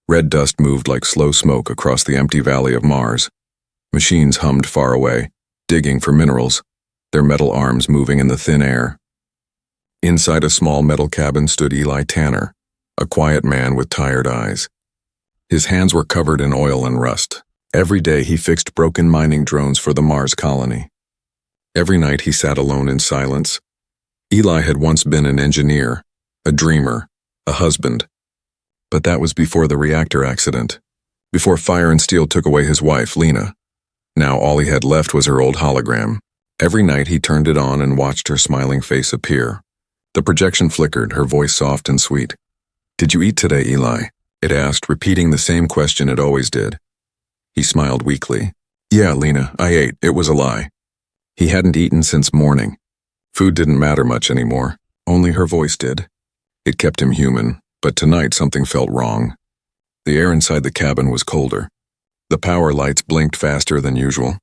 Red dust moved like slow smoke across the empty valley of Mars. Machines hummed far away, digging for minerals, their metal arms moving in the thin air. Inside a small metal cabin stood Eli Tanner, a quiet man with tired eyes. His hands were covered in oil and rust. Every day he fixed broken mining drones for the Mars colony. Every night he sat alone in silence. Eli had once been an engineer, a dreamer, a husband. But that was before the reactor accident, before fire and steel took away his wife, Lena. Now all he had left was her old hologram. Every night he turned it on and watched her smiling face appear. The projection flickered, her voice soft and sweet. "Did you eat today, Eli?" it asked, repeating the same question it always did. He smiled weakly. "Yeah, Lena, I ate. It was a lie." He hadn't eaten since morning. Food didn't matter much anymore. Only her voice did. It kept him human, but tonight something felt wrong. The air inside the cabin was colder. The power lights blinked faster than usual.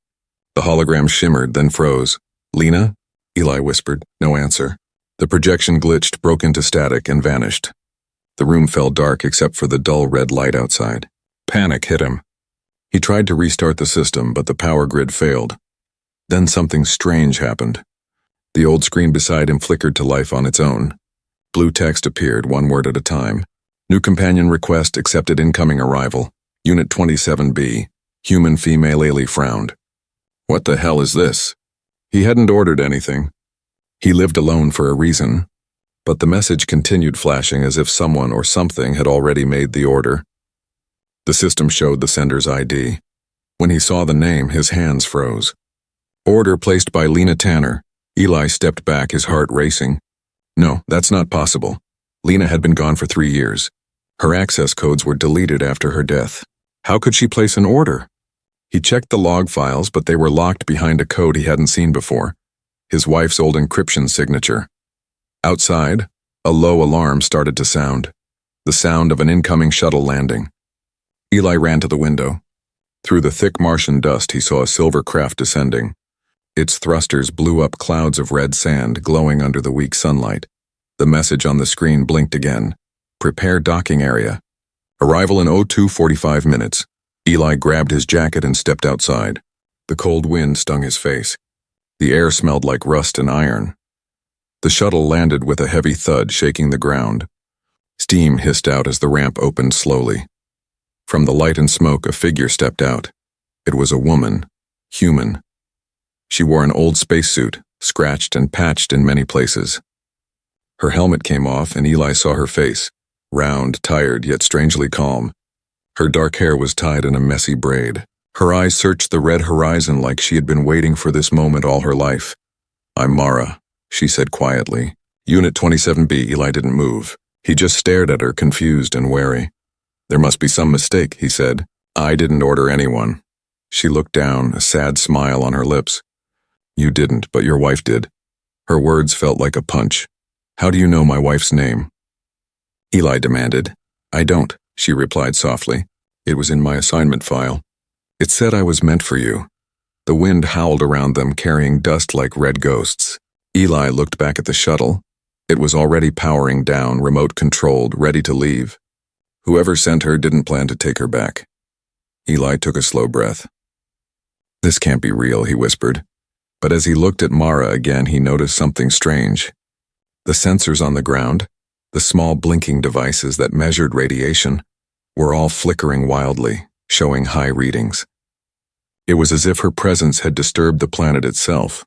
The hologram shimmered, then froze. "Lena?" Eli whispered. No answer. The projection glitched, broke into static, and vanished. The room fell dark except for the dull red light outside. Panic hit him. He tried to restart the system, but the power grid failed. Then something strange happened. The old screen beside him flickered to life on its own. Blue text appeared, one word at a time. "New companion request accepted, incoming arrival. Unit 27B. Human female." Ailey frowned. What the hell is this? He hadn't ordered anything. He lived alone for a reason. But the message continued flashing as if someone or something had already made the order. The system showed the sender's ID. When he saw the name, his hands froze. "Order placed by Lena Tanner." Eli stepped back, his heart racing. No, that's not possible. Lena had been gone for 3 years. Her access codes were deleted after her death. How could she place an order? He checked the log files, but they were locked behind a code he hadn't seen before. His wife's old encryption signature. Outside, a low alarm started to sound. The sound of an incoming shuttle landing. Eli ran to the window. Through the thick Martian dust, he saw a silver craft descending. Its thrusters blew up clouds of red sand, glowing under the weak sunlight. The message on the screen blinked again. "Prepare docking area. Arrival in 02:45 minutes." Eli grabbed his jacket and stepped outside. The cold wind stung his face. The air smelled like rust and iron. The shuttle landed with a heavy thud, shaking the ground. Steam hissed out as the ramp opened slowly. From the light and smoke, a figure stepped out. It was a woman, human. She wore an old spacesuit, scratched and patched in many places. Her helmet came off and Eli saw her face, round, tired, yet strangely calm. Her dark hair was tied in a messy braid. Her eyes searched the red horizon like she had been waiting for this moment all her life. "I'm Mara," she said quietly. "Unit 27B." Eli didn't move. He just stared at her, confused and wary. "There must be some mistake," he said. "I didn't order anyone." She looked down, a sad smile on her lips. "You didn't, but your wife did." Her words felt like a punch. "How do you know my wife's name?" Eli demanded. "I don't," she replied softly. "It was in my assignment file. It said I was meant for you." The wind howled around them, carrying dust like red ghosts. Eli looked back at the shuttle. It was already powering down, remote-controlled, ready to leave. Whoever sent her didn't plan to take her back. Eli took a slow breath. "This can't be real," he whispered. But as he looked at Mara again, he noticed something strange. The sensors on the ground, the small blinking devices that measured radiation, were all flickering wildly, showing high readings. It was as if her presence had disturbed the planet itself.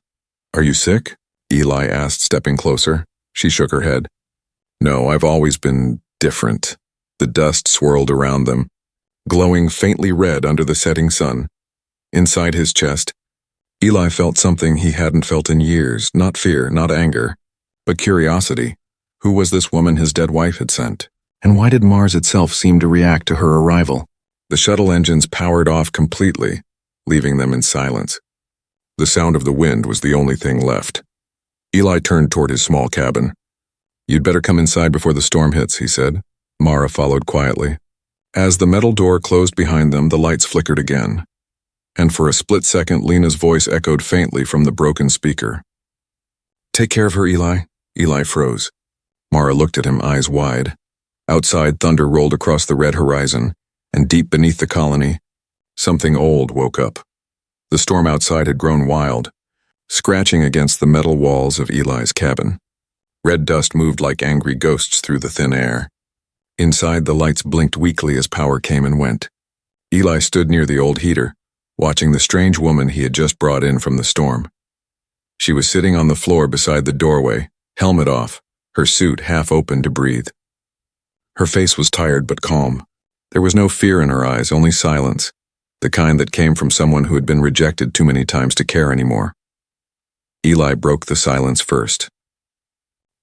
"Are you sick?" Eli asked, stepping closer. She shook her head. "No, I've always been different." The dust swirled around them, glowing faintly red under the setting sun. Inside his chest, Eli felt something he hadn't felt in years, not fear, not anger, but curiosity. Who was this woman his dead wife had sent? And why did Mars itself seem to react to her arrival? The shuttle engines powered off completely, leaving them in silence. The sound of the wind was the only thing left. Eli turned toward his small cabin. "You'd better come inside before the storm hits," he said. Mara followed quietly. As the metal door closed behind them, the lights flickered again. And for a split second, Lena's voice echoed faintly from the broken speaker. "Take care of her, Eli." Eli froze. Mara looked at him, eyes wide. Outside, thunder rolled across the red horizon, and deep beneath the colony, something old woke up. The storm outside had grown wild, scratching against the metal walls of Eli's cabin. Red dust moved like angry ghosts through the thin air. Inside, the lights blinked weakly as power came and went. Eli stood near the old heater, watching the strange woman he had just brought in from the storm. She was sitting on the floor beside the doorway, helmet off, her suit half open to breathe. Her face was tired but calm. There was no fear in her eyes, only silence, the kind that came from someone who had been rejected too many times to care anymore. Eli broke the silence first.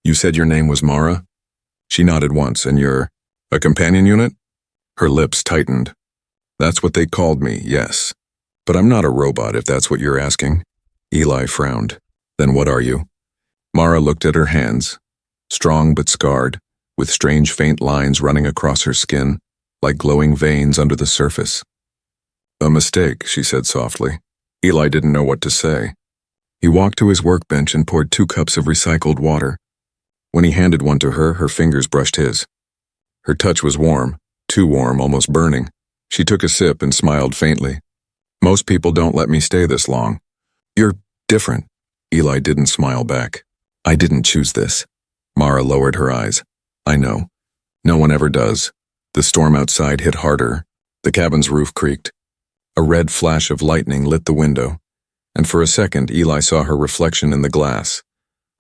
"You said your name was Mara?" She nodded once. "And you're a companion unit?" Her lips tightened. "That's what they called me, yes. But I'm not a robot, if that's what you're asking." Eli frowned. "Then what are you?" Mara looked at her hands, strong but scarred, with strange faint lines running across her skin, like glowing veins under the surface. "A mistake," she said softly. Eli didn't know what to say. He walked to his workbench and poured 2 cups of recycled water. When he handed one to her, her fingers brushed his. Her touch was warm, too warm, almost burning. She took a sip and smiled faintly. "Most people don't let me stay this long." "You're different." Eli didn't smile back. "I didn't choose this." Mara lowered her eyes. "I know. No one ever does." The storm outside hit harder. The cabin's roof creaked. A red flash of lightning lit the window, and for a second Eli saw her reflection in the glass,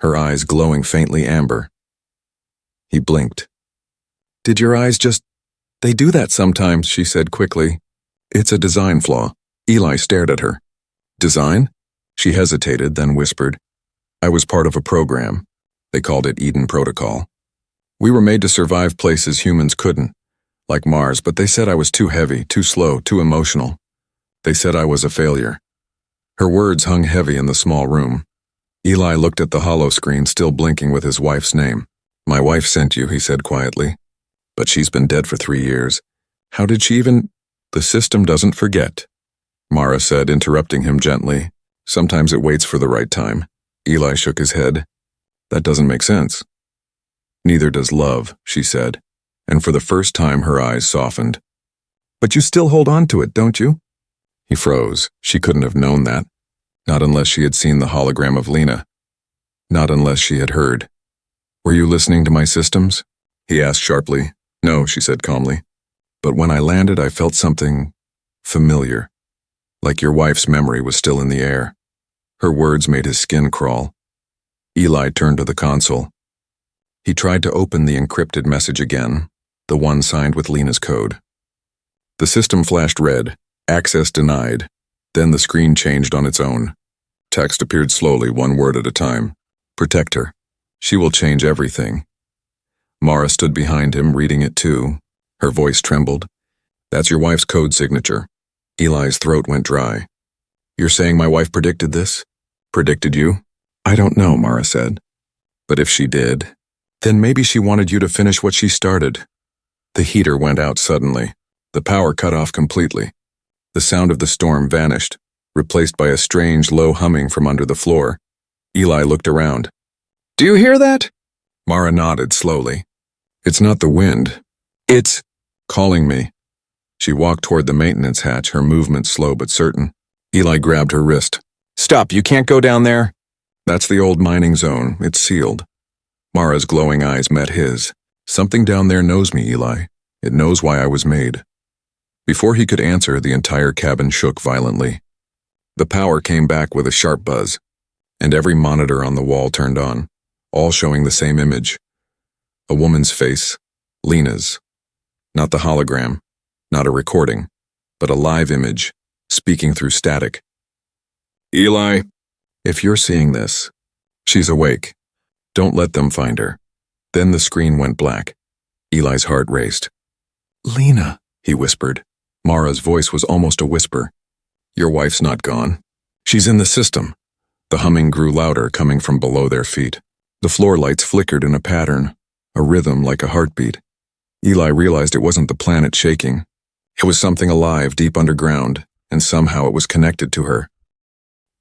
her eyes glowing faintly amber. He blinked. "Did your eyes just... They do that sometimes," she said quickly. "It's a design flaw." Eli stared at her. "Design?" She hesitated, then whispered. "I was part of a program. They called it Eden Protocol. We were made to survive places humans couldn't, like Mars, but they said I was too heavy, too slow, too emotional. They said I was a failure." Her words hung heavy in the small room. Eli looked at the hollow screen, still blinking with his wife's name. "My wife sent you," he said quietly. "But she's been dead for 3 years. How did she even—" "The system doesn't forget," Mara said, interrupting him gently. "Sometimes it waits for the right time." Eli shook his head. "That doesn't make sense." "Neither does love," she said, and for the first time her eyes softened. "But you still hold on to it, don't you?" He froze. She couldn't have known that. Not unless she had seen the hologram of Lena. Not unless she had heard. "Were you listening to my systems?" he asked sharply. "No," she said calmly. "But when I landed, I felt something familiar. Like your wife's memory was still in the air." Her words made his skin crawl. Eli turned to the console. He tried to open the encrypted message again, the one signed with Lena's code. The system flashed red. "Access denied." Then the screen changed on its own. Text appeared slowly, one word at a time. "Protect her. She will change everything." Mara stood behind him, reading it too. Her voice trembled. "That's your wife's code signature." Eli's throat went dry. "You're saying my wife predicted this? Predicted you?" "I don't know," Mara said. "But if she did, then maybe she wanted you to finish what she started." The heater went out suddenly. The power cut off completely. The sound of the storm vanished, replaced by a strange, low humming from under the floor. Eli looked around. "Do you hear that?" Mara nodded slowly. "It's not the wind. It's calling me." She walked toward the maintenance hatch, her movement slow but certain. Eli grabbed her wrist. "Stop, you can't go down there." "That's the old mining zone. It's sealed." Mara's glowing eyes met his. "Something down there knows me, Eli. It knows why I was made." Before he could answer, the entire cabin shook violently. The power came back with a sharp buzz, and every monitor on the wall turned on, all showing the same image. A woman's face, Lena's. Not the hologram, not a recording, but a live image, speaking through static. "Eli, if you're seeing this, she's awake. Don't let them find her." Then the screen went black. Eli's heart raced. "Lena," he whispered. Mara's voice was almost a whisper. "Your wife's not gone. She's in the system." The humming grew louder, coming from below their feet. The floor lights flickered in a pattern, a rhythm like a heartbeat. Eli realized it wasn't the planet shaking. It was something alive deep underground, and somehow it was connected to her.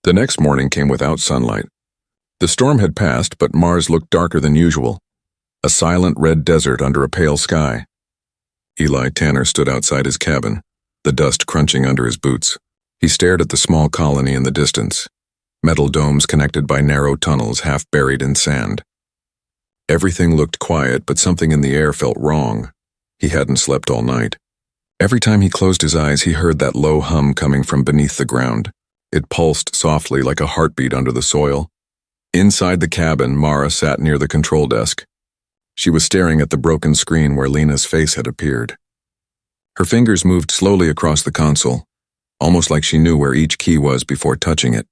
The next morning came without sunlight. The storm had passed, but Mars looked darker than usual. A silent red desert under a pale sky. Eli Tanner stood outside his cabin, the dust crunching under his boots. He stared at the small colony in the distance, metal domes connected by narrow tunnels half buried in sand. Everything looked quiet, but something in the air felt wrong. He hadn't slept all night. Every time he closed his eyes, he heard that low hum coming from beneath the ground. It pulsed softly like a heartbeat under the soil. Inside the cabin, Mara sat near the control desk. She was staring at the broken screen where Lena's face had appeared. Her fingers moved slowly across the console, almost like she knew where each key was before touching it.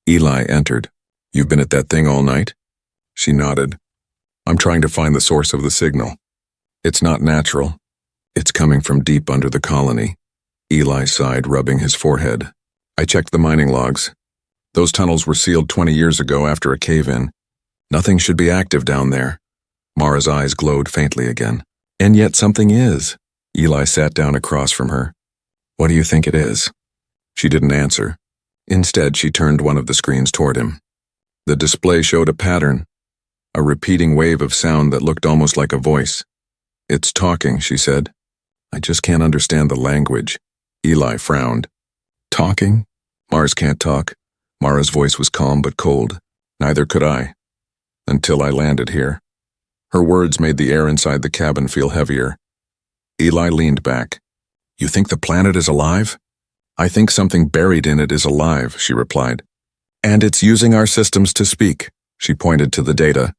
Eli entered. "You've been at that thing all night?" She nodded. "I'm trying to find the source of the signal. It's not natural. It's coming from deep under the colony." Eli sighed, rubbing his forehead. "I checked the mining logs. Those tunnels were sealed 20 years ago after a cave-in. Nothing should be active down there." Mara's eyes glowed faintly again. "And yet something is." Eli sat down across from her. "What do you think it is?" She didn't answer. Instead, she turned one of the screens toward him. The display showed a pattern, a repeating wave of sound that looked almost like a voice. "It's talking," she said. "I just can't understand the language." Eli frowned. "Talking? Mars can't talk." Mara's voice was calm but cold. "Neither could I. Until I landed here." Her words made the air inside the cabin feel heavier. Eli leaned back. "You think the planet is alive?" "I think something buried in it is alive," she replied. "And it's using our systems to speak." She pointed to the data.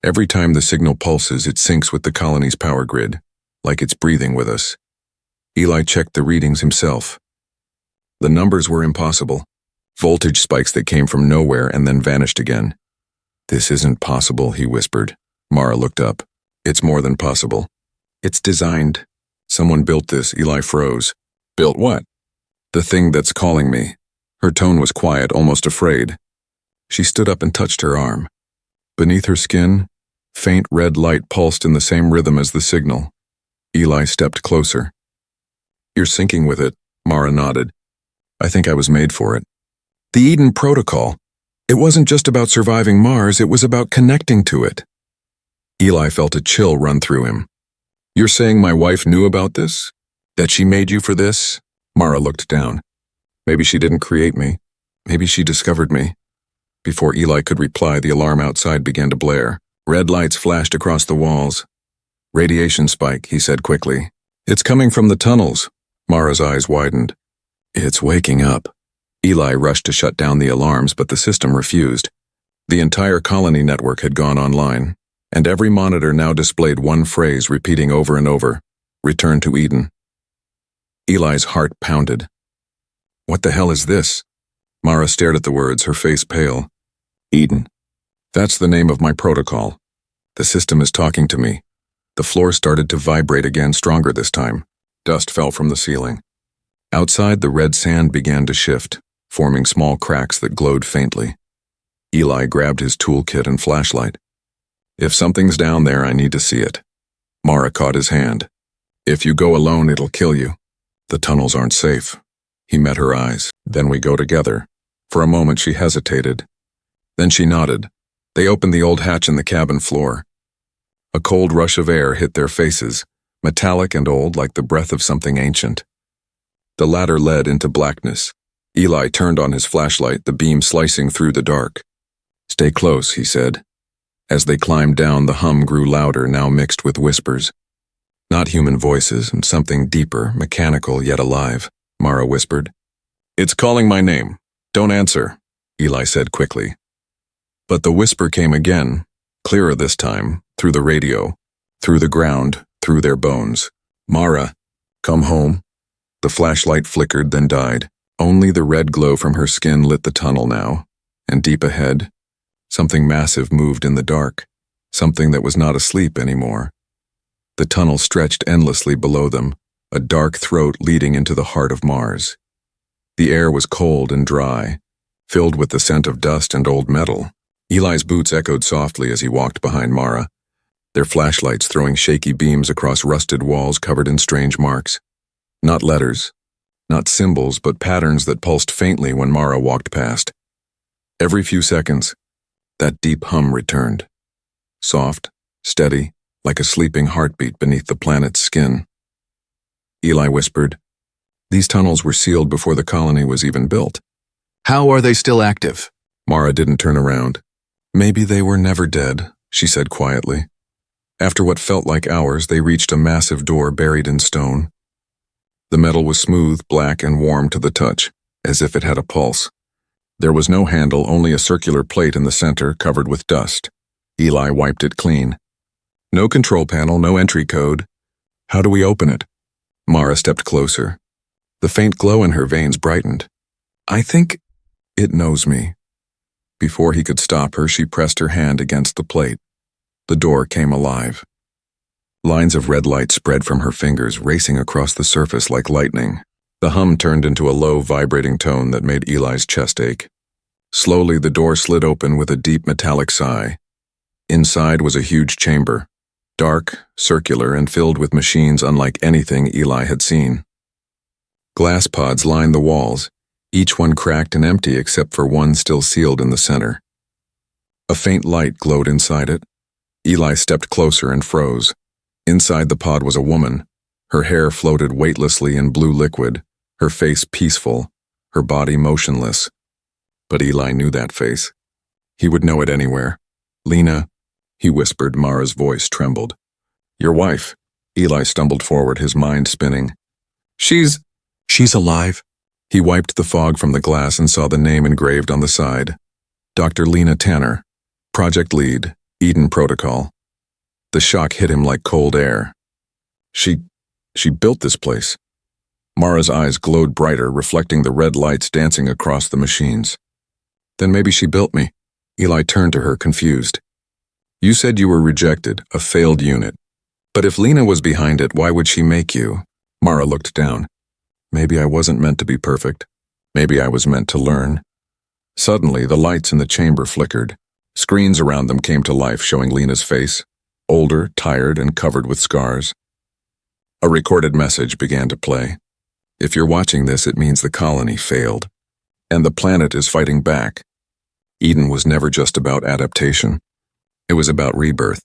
"Every time the signal pulses, it syncs with the colony's power grid, like it's breathing with us." Eli checked the readings himself. The numbers were impossible. Voltage spikes that came from nowhere and then vanished again. "This isn't possible," he whispered. Mara looked up. "It's more than possible. It's designed. Someone built this." Eli froze. "Built what?" "The thing that's calling me." Her tone was quiet, almost afraid. She stood up and touched her arm. Beneath her skin, faint red light pulsed in the same rhythm as the signal. Eli stepped closer. "You're syncing with it," Mara nodded. "I think I was made for it." "The Eden Protocol. It wasn't just about surviving Mars, it was about connecting to it." Eli felt a chill run through him. "You're saying my wife knew about this? That she made you for this?" Mara looked down. "Maybe she didn't create me. Maybe she discovered me." Before Eli could reply, the alarm outside began to blare. Red lights flashed across the walls. "Radiation spike," he said quickly. "It's coming from the tunnels." Mara's eyes widened. "It's waking up." Eli rushed to shut down the alarms, but the system refused. The entire colony network had gone online, and every monitor now displayed one phrase repeating over and over: "Return to Eden." Eli's heart pounded. "What the hell is this?" Mara stared at the words, her face pale. "Eden. That's the name of my protocol. The system is talking to me." The floor started to vibrate again, stronger this time. Dust fell from the ceiling. Outside, the red sand began to shift, forming small cracks that glowed faintly. Eli grabbed his toolkit and flashlight. "If something's down there, I need to see it." Mara caught his hand. "If you go alone, it'll kill you. The tunnels aren't safe." He met her eyes. "Then we go together." For a moment she hesitated. Then she nodded. They opened the old hatch in the cabin floor. A cold rush of air hit their faces, metallic and old like the breath of something ancient. The ladder led into blackness. Eli turned on his flashlight, the beam slicing through the dark. "Stay close," he said. As they climbed down, the hum grew louder, now mixed with whispers. Not human voices, and something deeper, mechanical yet alive, Mara whispered. "It's calling my name. Don't answer," Eli said quickly. But the whisper came again, clearer this time, through the radio, through the ground, through their bones. "Mara, come home." The flashlight flickered, then died. Only the red glow from her skin lit the tunnel now, and deep ahead, something massive moved in the dark, something that was not asleep anymore. The tunnel stretched endlessly below them, a dark throat leading into the heart of Mars. The air was cold and dry, filled with the scent of dust and old metal. Eli's boots echoed softly as he walked behind Mara, their flashlights throwing shaky beams across rusted walls covered in strange marks. Not letters, not symbols, but patterns that pulsed faintly when Mara walked past. Every few seconds, that deep hum returned. Soft, steady, like a sleeping heartbeat beneath the planet's skin. Eli whispered. These tunnels were sealed before the colony was even built. How are they still active? Mara didn't turn around. Maybe they were never dead, she said quietly. After what felt like hours, they reached a massive door buried in stone. The metal was smooth, black, and warm to the touch, as if it had a pulse. There was no handle, only a circular plate in the center covered with dust. Eli wiped it clean. No control panel, no entry code. How do we open it? Mara stepped closer. The faint glow in her veins brightened. I think it knows me. Before he could stop her, she pressed her hand against the plate. The door came alive. Lines of red light spread from her fingers, racing across the surface like lightning. The hum turned into a low, vibrating tone that made Eli's chest ache. Slowly, the door slid open with a deep metallic sigh. Inside was a huge chamber, dark, circular, and filled with machines unlike anything Eli had seen. Glass pods lined the walls, each one cracked and empty except for one still sealed in the center. A faint light glowed inside it. Eli stepped closer and froze. Inside the pod was a woman. Her hair floated weightlessly in blue liquid, her face peaceful, her body motionless. But Eli knew that face. He would know it anywhere. Lena, he whispered. Mara's voice trembled. Your wife. Eli stumbled forward, his mind spinning. She's alive. He wiped the fog from the glass and saw the name engraved on the side. Dr. Lena Tanner, Project Lead, Eden Protocol. The shock hit him like cold air. She built this place. Mara's eyes glowed brighter, reflecting the red lights dancing across the machines. Then maybe she built me. Eli turned to her, confused. You said you were rejected, a failed unit. But if Lena was behind it, why would she make you? Mara looked down. Maybe I wasn't meant to be perfect. Maybe I was meant to learn. Suddenly, the lights in the chamber flickered. Screens around them came to life, showing Lena's face, older, tired, and covered with scars. A recorded message began to play. If you're watching this, it means the colony failed. And the planet is fighting back. Eden was never just about adaptation. It was about rebirth.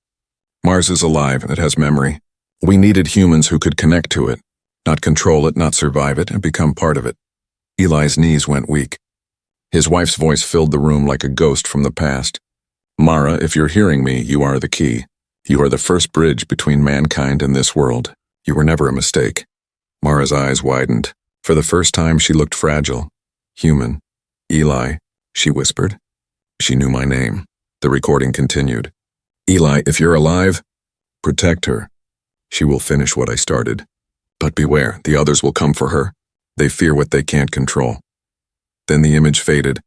Mars is alive and it has memory. We needed humans who could connect to it, not control it, not survive it, and become part of it. Eli's knees went weak. His wife's voice filled the room like a ghost from the past. Mara, if you're hearing me, you are the key. You are the first bridge between mankind and this world. You were never a mistake. Mara's eyes widened. For the first time, she looked fragile. Human. Eli, she whispered. She knew my name. The recording continued. Eli, if you're alive, protect her. She will finish what I started. But beware, the others will come for her. They fear what they can't control. Then the image faded,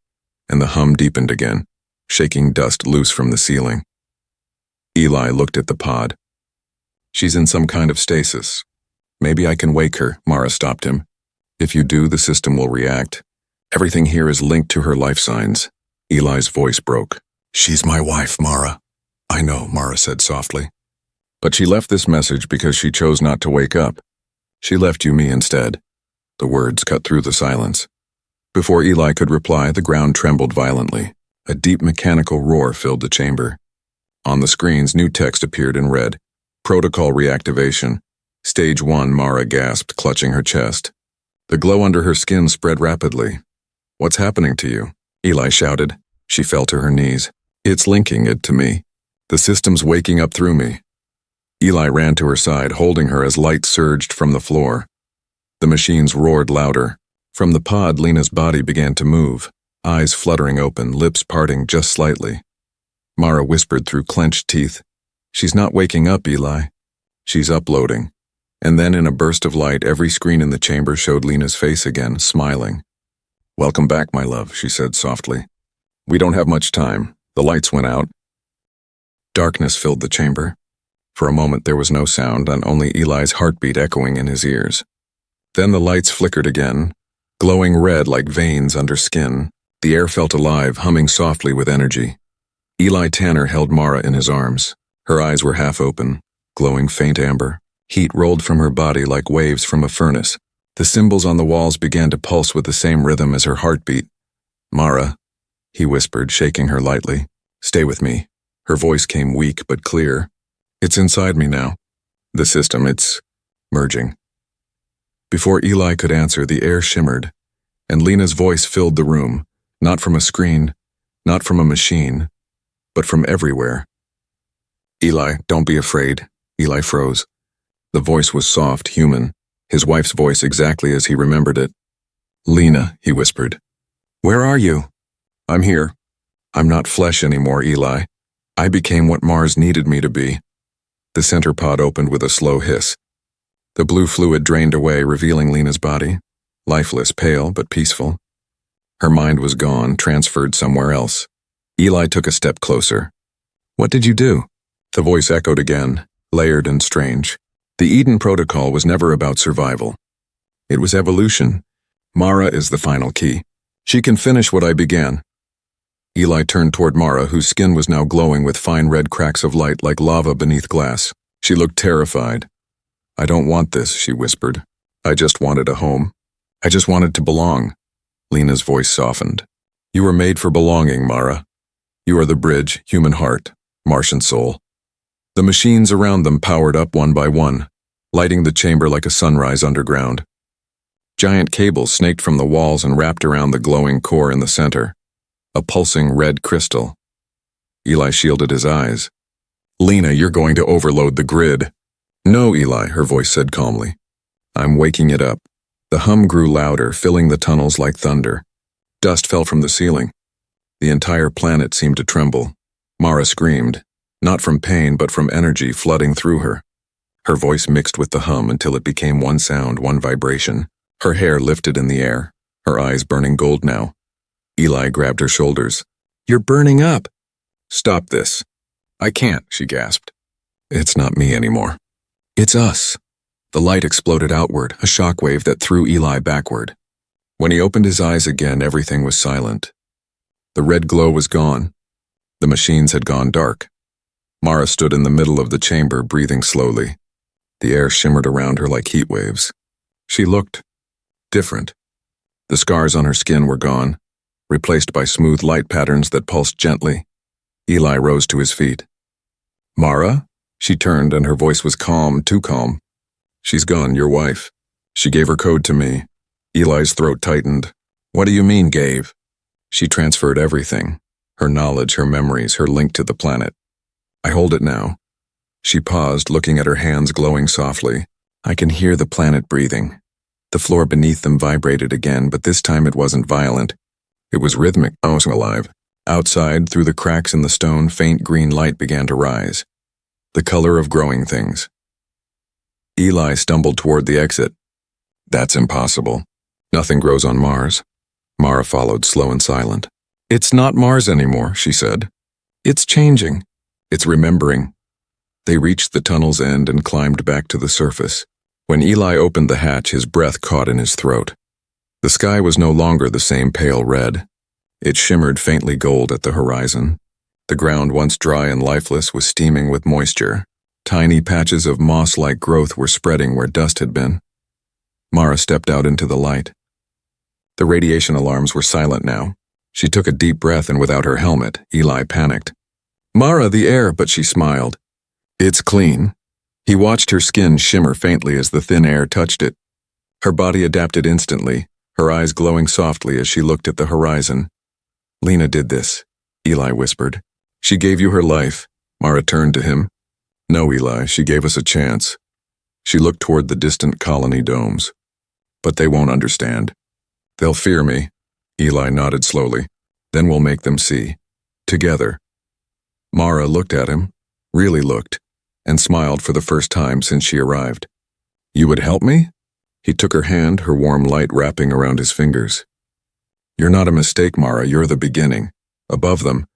and the hum deepened again, shaking dust loose from the ceiling. Eli looked at the pod. She's in some kind of stasis. Maybe I can wake her, Mara stopped him. If you do, the system will react. Everything here is linked to her life signs. Eli's voice broke. She's my wife, Mara. I know, Mara said softly. But she left this message because she chose not to wake up. She left you me instead. The words cut through the silence. Before Eli could reply, the ground trembled violently. A deep mechanical roar filled the chamber. On the screens, new text appeared in red. Protocol reactivation. Stage 1, Mara gasped, clutching her chest. The glow under her skin spread rapidly. What's happening to you? Eli shouted. She fell to her knees. It's linking it to me. The system's waking up through me. Eli ran to her side, holding her as light surged from the floor. The machines roared louder. From the pod, Lena's body began to move, eyes fluttering open, lips parting just slightly. Mara whispered through clenched teeth. She's not waking up, Eli. She's uploading. And then in a burst of light, every screen in the chamber showed Lena's face again, smiling. Welcome back, my love, she said softly. We don't have much time. The lights went out. Darkness filled the chamber. For a moment there was no sound, and only Eli's heartbeat echoing in his ears. Then the lights flickered again, glowing red like veins under skin. The air felt alive, humming softly with energy. Eli Tanner held Mara in his arms. Her eyes were half open, glowing faint amber. Heat rolled from her body like waves from a furnace. The symbols on the walls began to pulse with the same rhythm as her heartbeat. Mara, he whispered, shaking her lightly. Stay with me. Her voice came weak but clear. It's inside me now. The system, it's merging. Before Eli could answer, the air shimmered, and Lena's voice filled the room, not from a screen, not from a machine, but from everywhere. Eli, don't be afraid. Eli froze. The voice was soft, human, his wife's voice exactly as he remembered it. Lena, he whispered. Where are you? I'm here. I'm not flesh anymore, Eli. I became what Mars needed me to be. The center pod opened with a slow hiss. The blue fluid drained away, revealing Lena's body, lifeless, pale, but peaceful. Her mind was gone, transferred somewhere else. Eli took a step closer. What did you do? The voice echoed again, layered and strange. The Eden Protocol was never about survival. It was evolution. Mara is the final key. She can finish what I began. Eli turned toward Mara, whose skin was now glowing with fine red cracks of light like lava beneath glass. She looked terrified. I don't want this, she whispered. I just wanted a home. I just wanted to belong. Lena's voice softened. You were made for belonging, Mara. You are the bridge, human heart, Martian soul. The machines around them powered up one by one, lighting the chamber like a sunrise underground. Giant cables snaked from the walls and wrapped around the glowing core in the center, a pulsing red crystal. Eli shielded his eyes. Lena, you're going to overload the grid. No, Eli, her voice said calmly. I'm waking it up. The hum grew louder, filling the tunnels like thunder. Dust fell from the ceiling. The entire planet seemed to tremble. Mara screamed, not from pain but from energy flooding through her. Her voice mixed with the hum until it became one sound, one vibration. Her hair lifted in the air, her eyes burning gold now. Eli grabbed her shoulders. You're burning up. Stop this. I can't, she gasped. It's not me anymore. It's us. The light exploded outward, a shockwave that threw Eli backward. When he opened his eyes again, everything was silent. The red glow was gone. The machines had gone dark. Mara stood in the middle of the chamber, breathing slowly. The air shimmered around her like heat waves. She looked different. The scars on her skin were gone, replaced by smooth light patterns that pulsed gently. Eli rose to his feet. Mara? She turned, and her voice was calm, too calm. She's gone, your wife. She gave her code to me. Eli's throat tightened. What do you mean, gave? She transferred everything. Her knowledge, her memories, her link to the planet. I hold it now. She paused, looking at her hands glowing softly. I can hear the planet breathing. The floor beneath them vibrated again, but this time it wasn't violent. It was rhythmic, almost alive. Outside, through the cracks in the stone, faint green light began to rise. The color of growing things. Eli stumbled toward the exit. That's impossible. Nothing grows on Mars. Mara followed, slow and silent. It's not Mars anymore, she said. It's changing. It's remembering. They reached the tunnel's end and climbed back to the surface. When Eli opened the hatch, his breath caught in his throat. The sky was no longer the same pale red. It shimmered faintly gold at the horizon. The ground, once dry and lifeless, was steaming with moisture. Tiny patches of moss-like growth were spreading where dust had been. Mara stepped out into the light. The radiation alarms were silent now. She took a deep breath, and without her helmet, Eli panicked. Mara, the air, but she smiled. It's clean. He watched her skin shimmer faintly as the thin air touched it. Her body adapted instantly, her eyes glowing softly as she looked at the horizon. Lena did this, Eli whispered. She gave you her life. Mara turned to him. No, Eli, she gave us a chance. She looked toward the distant colony domes. But they won't understand. They'll fear me. Eli nodded slowly. Then we'll make them see. Together. Mara looked at him, really looked, and smiled for the first time since she arrived. You would help me? He took her hand, her warm light wrapping around his fingers. You're not a mistake, Mara, you're the beginning. Above them,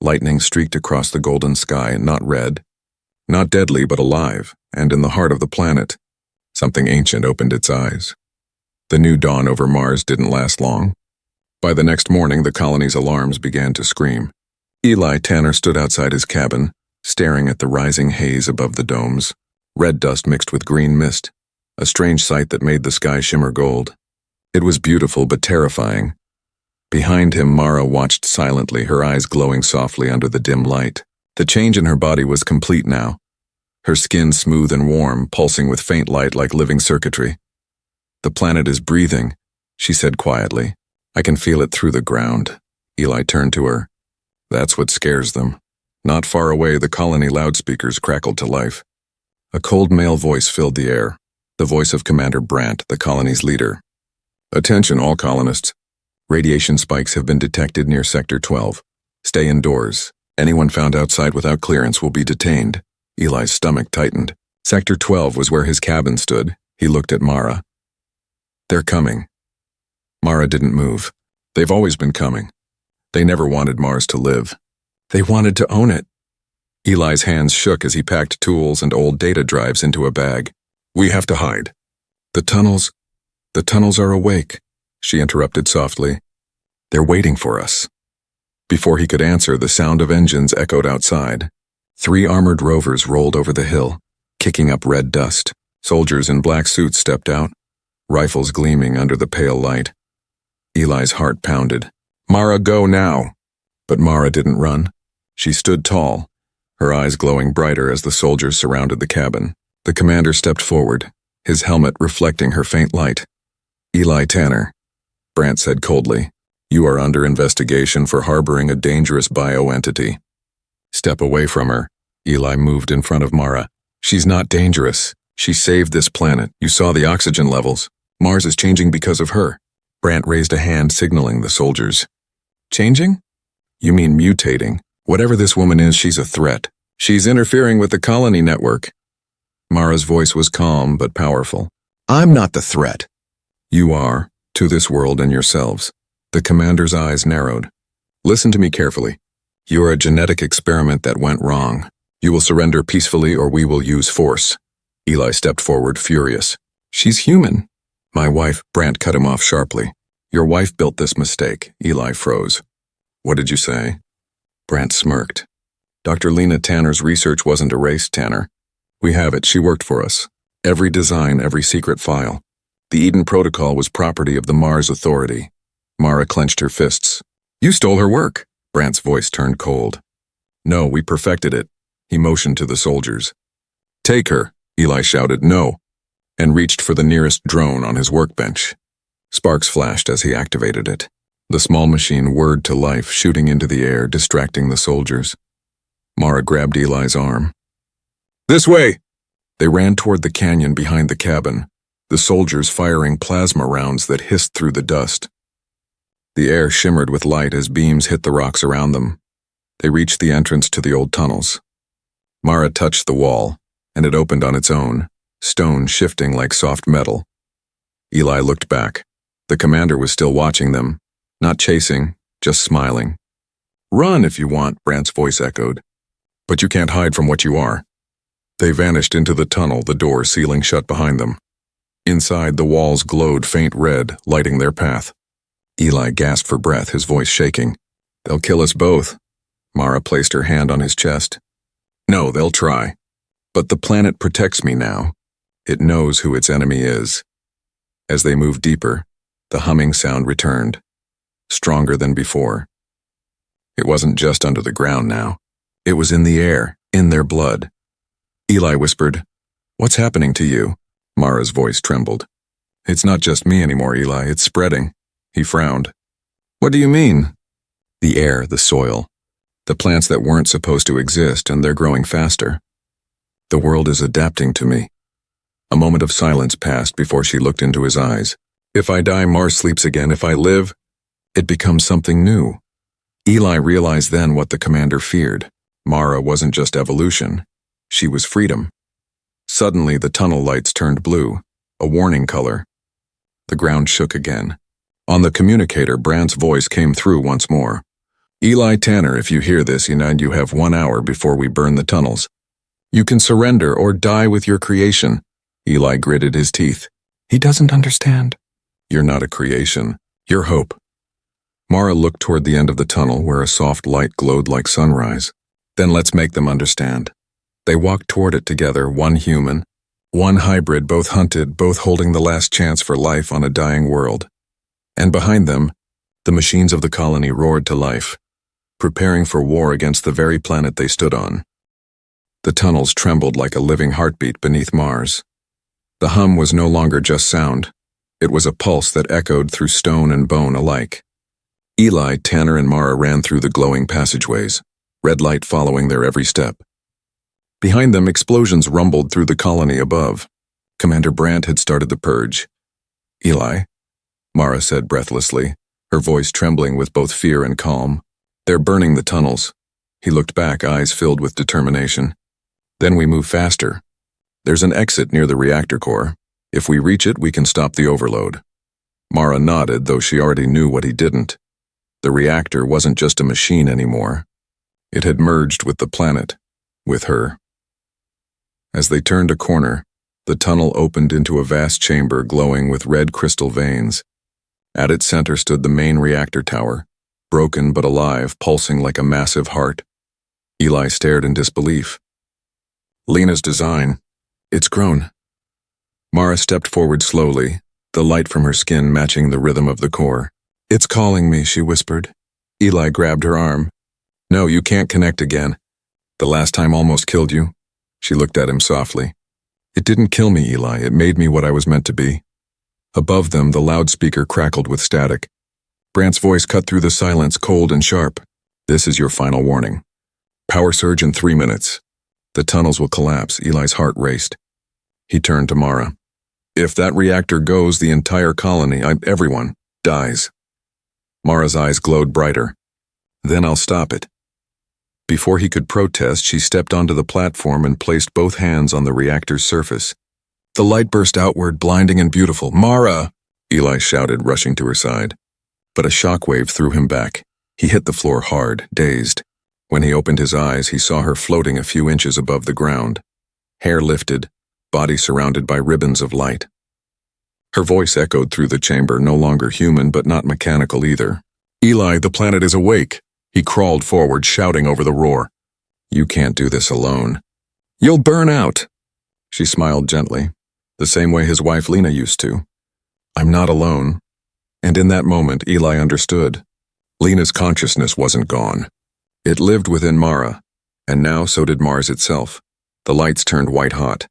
lightning streaked across the golden sky, not red, not deadly but alive, and in the heart of the planet, something ancient opened its eyes. The new dawn over Mars didn't last long. By the next morning, the colony's alarms began to scream. Eli Tanner stood outside his cabin, staring at the rising haze above the domes, red dust mixed with green mist, a strange sight that made the sky shimmer gold. It was beautiful but terrifying. Behind him, Mara watched silently, her eyes glowing softly under the dim light. The change in her body was complete now. her skin smooth and warm, pulsing with faint light like living circuitry. "The planet is breathing," she said quietly. "I can feel it through the ground." Eli turned to her. "That's what scares them." Not far away, the colony loudspeakers crackled to life. A cold male voice filled the air, the voice of Commander Brandt, the colony's leader. "Attention, all colonists. Radiation spikes have been detected near Sector 12. Stay indoors. Anyone found outside without clearance will be detained." Eli's stomach tightened. Sector 12 was where his cabin stood. He looked at Mara. "They're coming." Mara didn't move. "They've always been coming. They never wanted Mars to live. They wanted to own it." Eli's hands shook as he packed tools and old data drives into a bag. "We have to hide." The tunnels are awake," she interrupted softly. "They're waiting for us." Before he could answer, the sound of engines echoed outside. 3 armored rovers rolled over the hill, kicking up red dust. Soldiers in black suits stepped out, rifles gleaming under the pale light. Eli's heart pounded. "Mara, go now!" But Mara didn't run. She stood tall, her eyes glowing brighter as the soldiers surrounded the cabin. The commander stepped forward, his helmet reflecting her faint light. "Eli Tanner," Brandt said coldly, "you are under investigation for harboring a dangerous bioentity." "Step away from her." Eli moved in front of Mara. "She's not dangerous. She saved this planet. You saw the oxygen levels. Mars is changing because of her." Brandt raised a hand signaling the soldiers. "Changing? You mean mutating. Whatever this woman is, she's a threat. She's interfering with the colony network." Mara's voice was calm but powerful. "I'm not the threat." "You are, to this world and yourselves." The commander's eyes narrowed. "Listen to me carefully. You are a genetic experiment that went wrong. You will surrender peacefully or we will use force." Eli stepped forward, furious. "She's human." "My wife," Brandt cut him off sharply. "Your wife built this mistake." Eli froze. "What did you say?" Brandt smirked. "Dr. Lena Tanner's research wasn't erased, Tanner. We have it. She worked for us. Every design, every secret file. The Eden Protocol was property of the Mars Authority." Mara clenched her fists. "You stole her work." Brandt's voice turned cold. "No, we perfected it." He motioned to the soldiers. "Take her," Eli shouted. "No," and reached for the nearest drone on his workbench. Sparks flashed as he activated it. The small machine whirred to life, shooting into the air, distracting the soldiers. Mara grabbed Eli's arm. "This way!" They ran toward the canyon behind the cabin, the soldiers firing plasma rounds that hissed through the dust. The air shimmered with light as beams hit the rocks around them. They reached the entrance to the old tunnels. Mara touched the wall, and it opened on its own, stone shifting like soft metal. Eli looked back. The commander was still watching them, not chasing, just smiling. "Run if you want," Brandt's voice echoed. "But you can't hide from what you are." They vanished into the tunnel, the door sealing shut behind them. Inside, the walls glowed faint red, lighting their path. Eli gasped for breath, his voice shaking. "They'll kill us both." Mara placed her hand on his chest. "No, they'll try. But the planet protects me now. It knows who its enemy is." As they moved deeper, the humming sound returned, stronger than before. It wasn't just under the ground now. It was in the air, in their blood. Eli whispered, "What's happening to you?" Mara's voice trembled. "It's not just me anymore, Eli. It's spreading." He frowned. "What do you mean?" "The air, the soil. The plants that weren't supposed to exist, and they're growing faster. The world is adapting to me." A moment of silence passed before she looked into his eyes. "If I die, Mars sleeps again. If I live, it becomes something new." Eli realized then what the commander feared. Mara wasn't just evolution. She was freedom. Suddenly, the tunnel lights turned blue, a warning color. The ground shook again. On the communicator, Brandt's voice came through once more. "Eli Tanner, if you hear this, you have 1 hour before we burn the tunnels. You can surrender or die with your creation." Eli gritted his teeth. "He doesn't understand." "You're not a creation. You're hope." Mara looked toward the end of the tunnel where a soft light glowed like sunrise. "Then let's make them understand." They walked toward it together, one human, one hybrid, both hunted, both holding the last chance for life on a dying world. And behind them, the machines of the colony roared to life, preparing for war against the very planet they stood on. The tunnels trembled like a living heartbeat beneath Mars. The hum was no longer just sound. It was a pulse that echoed through stone and bone alike. Eli, Tanner, and Mara ran through the glowing passageways, red light following their every step. Behind them, explosions rumbled through the colony above. Commander Brandt had started the purge. Eli, Mara said breathlessly, her voice trembling with both fear and calm. They're burning the tunnels. He looked back, eyes filled with determination. Then we move faster. There's an exit near the reactor core. If we reach it, we can stop the overload. Mara nodded, though she already knew what he didn't. The reactor wasn't just a machine anymore. It had merged with the planet, with her. As they turned a corner, the tunnel opened into a vast chamber glowing with red crystal veins. At its center stood the main reactor tower, broken but alive, pulsing like a massive heart. Eli stared in disbelief. Lena's design. It's grown. Mara stepped forward slowly, the light from her skin matching the rhythm of the core. It's calling me, she whispered. Eli grabbed her arm. No, you can't connect again. The last time almost killed you. She looked at him softly. It didn't kill me, Eli. It made me what I was meant to be. Above them, the loudspeaker crackled with static. Brandt's voice cut through the silence, cold and sharp. This is your final warning. Power surge in 3 minutes. The tunnels will collapse. Eli's heart raced. He turned to Mara. If that reactor goes, the entire colony, everyone, dies. Mara's eyes glowed brighter. Then I'll stop it. Before he could protest, she stepped onto the platform and placed both hands on the reactor's surface. The light burst outward, blinding and beautiful. Mara! Eli shouted, rushing to her side. But a shockwave threw him back. He hit the floor hard, dazed. When he opened his eyes, he saw her floating a few inches above the ground. Hair lifted, body surrounded by ribbons of light. Her voice echoed through the chamber, no longer human but not mechanical either. Eli, the planet is awake. He crawled forward, shouting over the roar. You can't do this alone. You'll burn out. She smiled gently, the same way his wife Lena used to. I'm not alone. And in that moment, Eli understood. Lena's consciousness wasn't gone. It lived within Mara, and now so did Mars itself. The lights turned white hot.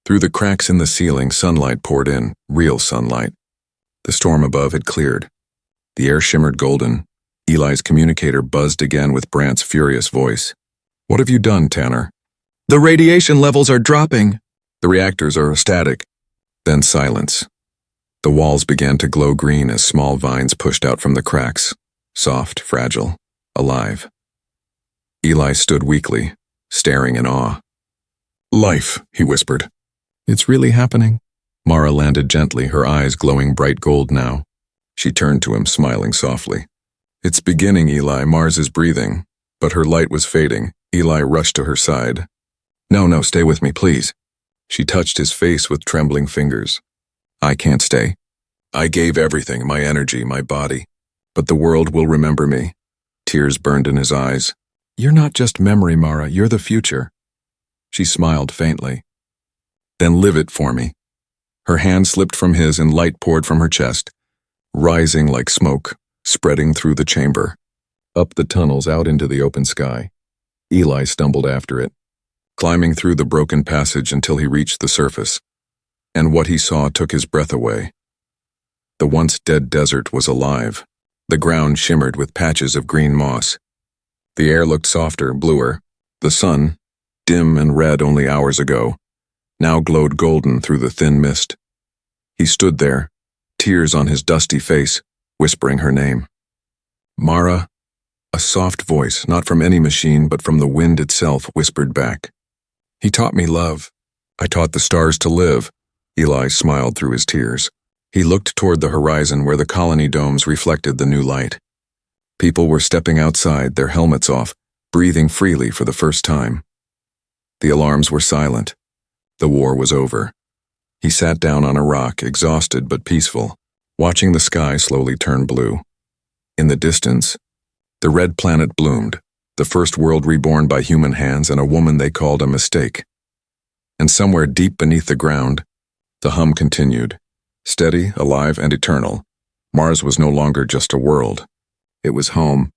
Through the cracks in the ceiling, sunlight poured in, real sunlight. The storm above had cleared. The air shimmered golden. Eli's communicator buzzed again with Brandt's furious voice. What have you done, Tanner? The radiation levels are dropping. The reactors are static. Then silence. The walls began to glow green as small vines pushed out from the cracks. Soft, fragile, alive. Eli stood weakly, staring in awe. Life, he whispered. It's really happening. Mara landed gently, her eyes glowing bright gold now. She turned to him, smiling softly. It's beginning, Eli. Mars is breathing. But her light was fading. Eli rushed to her side. No, stay with me, please. She touched his face with trembling fingers. I can't stay. I gave everything, my energy, my body. But the world will remember me. Tears burned in his eyes. You're not just memory, Mara. You're the future. She smiled faintly. Then live it for me. Her hand slipped from his and light poured from her chest, rising like smoke, spreading through the chamber, up the tunnels out into the open sky. Eli stumbled after it, climbing through the broken passage until he reached the surface. And what he saw took his breath away. The once dead desert was alive. The ground shimmered with patches of green moss. The air looked softer, bluer. The sun, dim and red only hours ago, now glowed golden through the thin mist. He stood there, tears on his dusty face, whispering her name. Mara, a soft voice, not from any machine but from the wind itself, whispered back. He taught me love. I taught the stars to live. Eli smiled through his tears. He looked toward the horizon where the colony domes reflected the new light. People were stepping outside, their helmets off, breathing freely for the first time. The alarms were silent. The war was over. He sat down on a rock, exhausted but peaceful, watching the sky slowly turn blue. In the distance, the red planet bloomed, the first world reborn by human hands and a woman they called a mistake. And somewhere deep beneath the ground, the hum continued, steady, alive, and eternal. Mars was no longer just a world. It was home,